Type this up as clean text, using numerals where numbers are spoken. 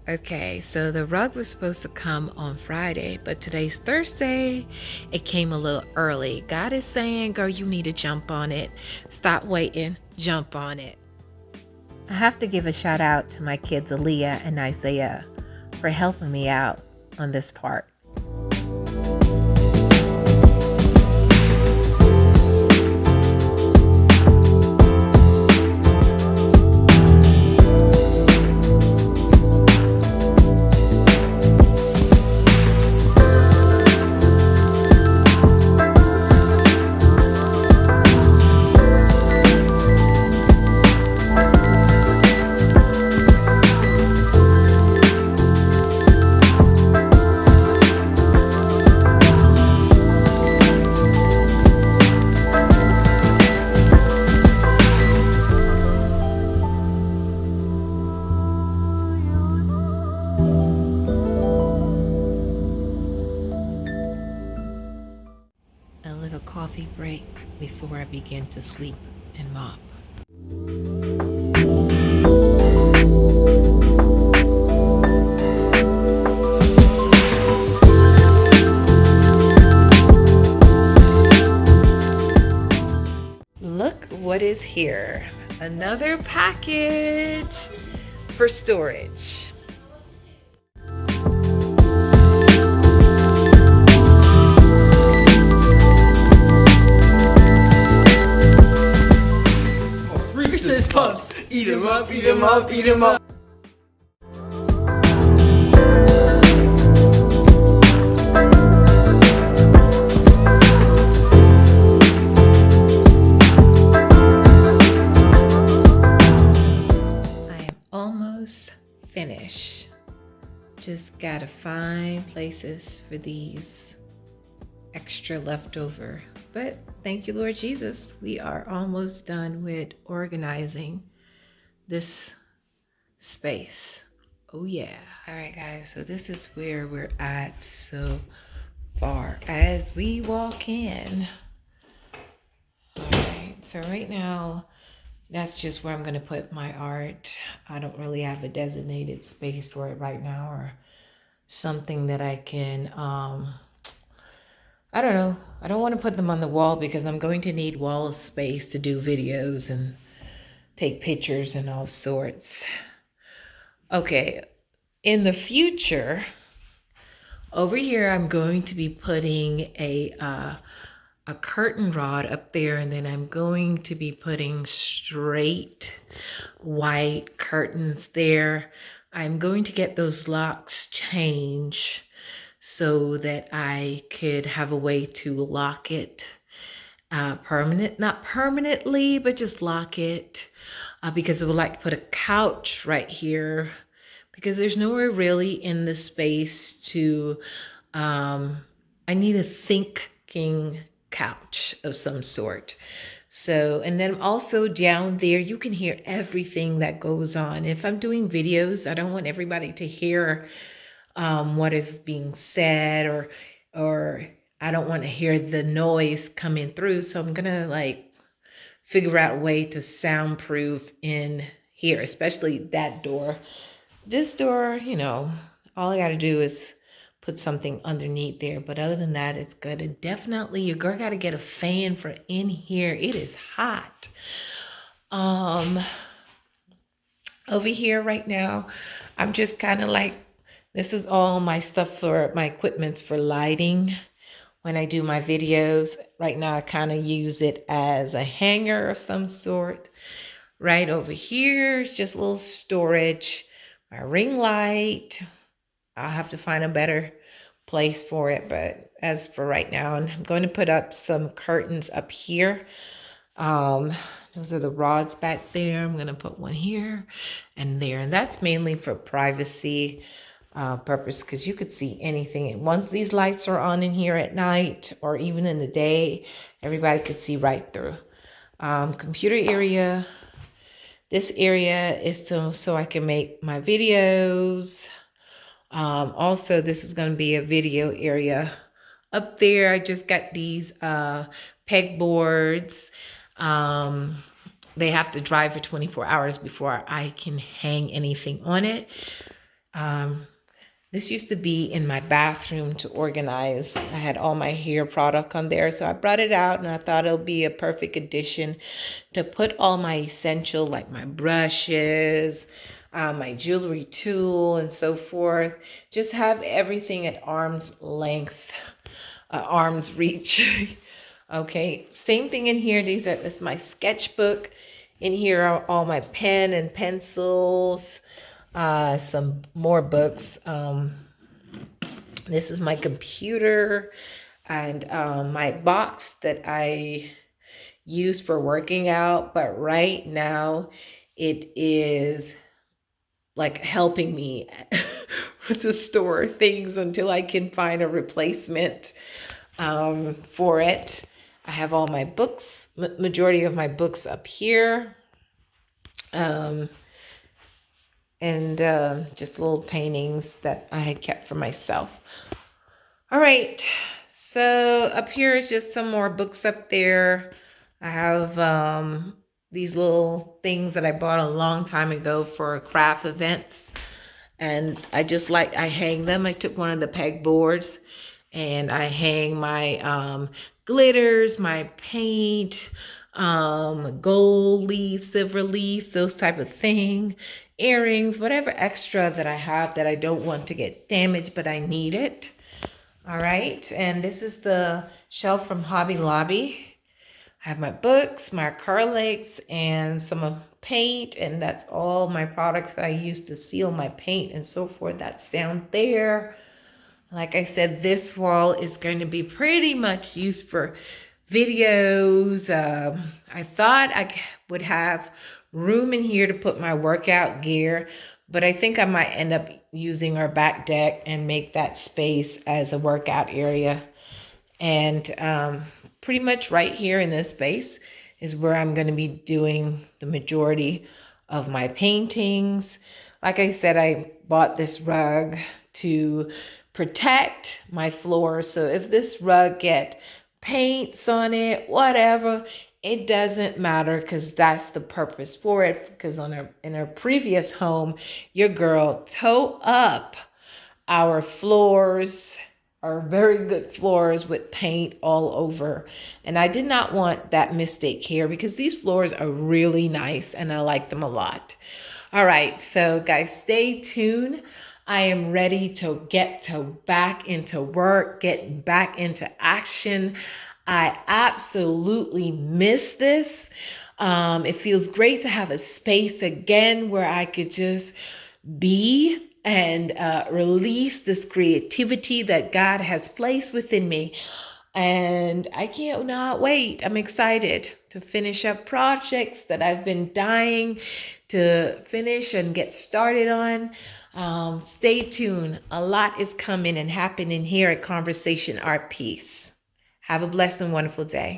Okay, so the rug was supposed to come on Friday, but today's Thursday. It came a little early. God is saying, girl, you need to jump on it. Stop waiting, jump on it. I have to give a shout out to my kids, Aaliyah and Isaiah, for helping me out on this part. A little coffee break before I begin to sweep and mop. Look what is here. Another package for storage. Reese's Puffs, eat 'em up, eat 'em up, eat 'em up. I am almost finished. Just gotta find places for these extra leftover. But thank you, Lord Jesus. We are almost done with organizing this space. Oh, yeah. All right, guys. So this is where we're at so far as we walk in. All right. So right now, that's just where I'm going to put my art. I don't really have a designated space for it right now or something that I can, I don't know. I don't want to put them on the wall because I'm going to need wall space to do videos and take pictures and all sorts. Okay, in the future, over here, I'm going to be putting a curtain rod up there, and then I'm going to be putting straight white curtains there. I'm going to get those locks changed so that I could have a way to lock it not permanently, but just lock it because I would like to put a couch right here because there's nowhere really in the space to, I need a thinking couch of some sort. So, and then also down there, you can hear everything that goes on. If I'm doing videos, I don't want everybody to hear what is being said or I don't want to hear the noise coming through. So I'm gonna like figure out a way to soundproof in here, especially that door. This door, you know, all I got to do is put something underneath there. But other than that, it's good. And definitely, your girl got to get a fan for in here. It is hot. Over here right now, I'm just kind of like, this is all my stuff for my equipments for lighting. When I do my videos, right now I kind of use it as a hanger of some sort. Right over here is just a little storage. My ring light. I'll have to find a better place for it, but as for right now, and I'm going to put up some curtains up here. Those are the rods back there. I'm going to put one here and there, and that's mainly for privacy purpose because you could see anything. And once these lights are on in here at night or even in the day, everybody could see right through. Computer area. This area is so I can make my videos. Also, this is going to be a video area. Up there, I just got these pegboards. They have to dry for 24 hours before I can hang anything on it. This used to be in my bathroom to organize. I had all my hair product on there, so I brought it out and I thought it'll be a perfect addition to put all my essential, like my brushes, my jewelry tool, and so forth. Just have everything at arm's length, arm's reach. Okay, same thing in here. This is my sketchbook. In here are all my pen and pencils, some more books. This is my computer and my box that I use for working out, but right now it is like helping me to store things until I can find a replacement for it. I have all my books, majority of my books up here. And just little paintings that I had kept for myself. All right, so up here is just some more books up there. I have these little things that I bought a long time ago for craft events. And I hang them. I took one of the pegboards and I hang my glitters, my paint, gold leaf, silver leaf, those type of thing, earrings, whatever extra that I have that I don't want to get damaged, but I need it. All right, and this is the shelf from Hobby Lobby. I have my books, my acrylics, and some of paint, and that's all my products that I use to seal my paint and so forth. That's down there. Like I said, this wall is going to be pretty much used for videos. I thought I would have room in here to put my workout gear, but I think I might end up using our back deck and make that space as a workout area. And pretty much right here in this space is where I'm going to be doing the majority of my paintings. Like I said, I bought this rug to protect my floor. So if this rug get paints on it, whatever, it doesn't matter because that's the purpose for it. Because in her previous home, your girl tore up our floors are very good floors with paint all over. And I did not want that mistake here because these floors are really nice and I like them a lot. All right, so guys, stay tuned. I am ready to get back into work, getting back into action. I absolutely miss this. It feels great to have a space again where I could just be and release this creativity that God has placed within me. And I can't not wait. I'm excited to finish up projects that I've been dying to finish and get started on. Stay tuned. A lot is coming and happening here at Conversation Art Piece. Have a blessed and wonderful day.